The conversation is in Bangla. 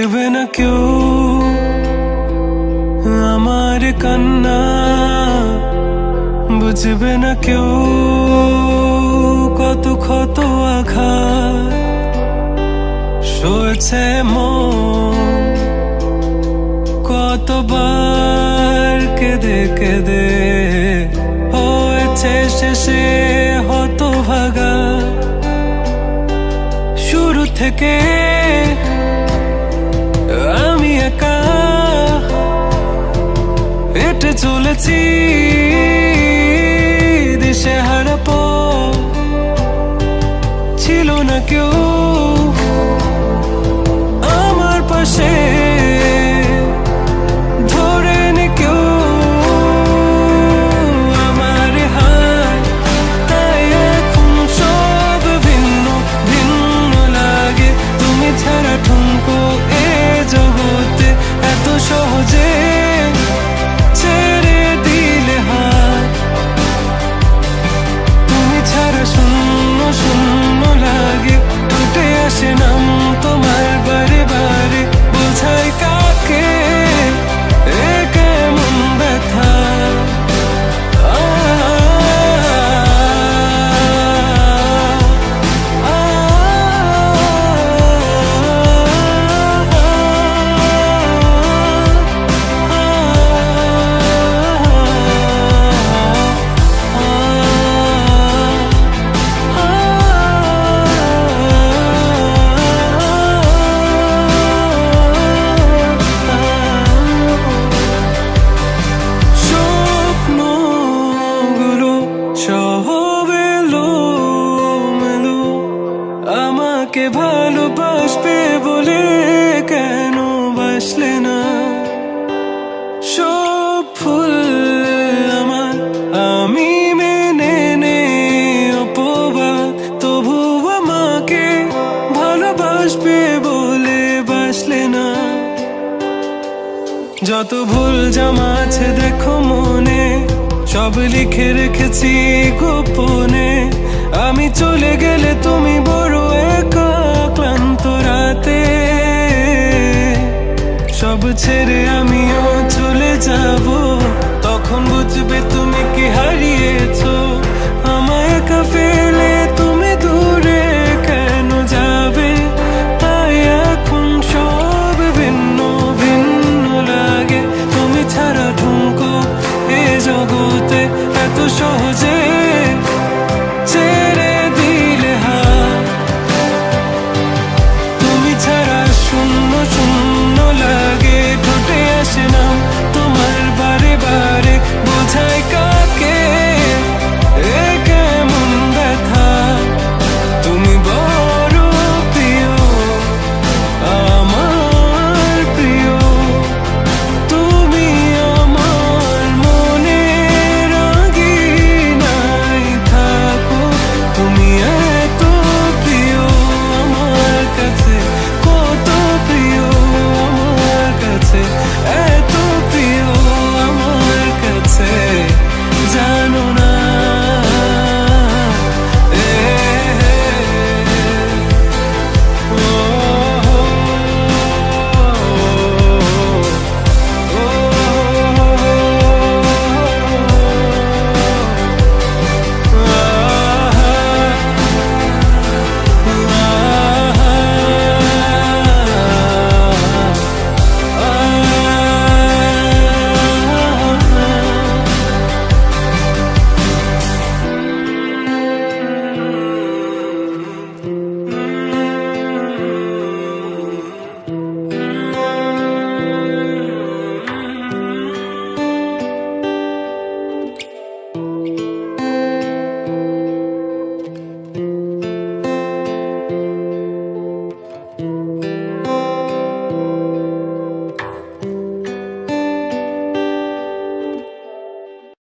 দেখবে না কেউ আমার কান্না, বুঝবে না কেউ কত ক্ষত আঘাত সয়েছে মন, কতবার কেঁদে কেঁদে হয়েছে শেষে হতভাগা। শুরু থেকে আমি একা হেঁটে চলেছি দিশেহারা পথ, ছিল না কেউ আমার পাশে ধরে নি কেউ আমার হাত, তাই এখন সব ভিন্ন ভিন্ন লাগে। তুমি ছাড়া ঠুনকো এ জগতে এত সহজে ছেড়ে দিলে হাত, তুমি ছাড়া শূন্য শূন্য লাগে। টুটে আসে নাম তোমার বারে বারে, বোঝাই কাকে এ কেমন ব্যথা। আমাকে ভালোবাসবে বলে কেন বাসলে না? সব ফুল আমার আমি মেনে নে অপবাদ, তবু আমাকে ভালোবাসবে বলে বাসলে না। যত ভুল জামা আছে দেখো মনে, সব লিখে রেখেছি গোপনে। আমি চলে গেলে তুমি বড় একা ক্লান্ত রাতে, সব ছেড়ে আমিও চলে যাব, তখন বুঝবে তুমি কি হারিয়েছো আমায় একা ফেলে।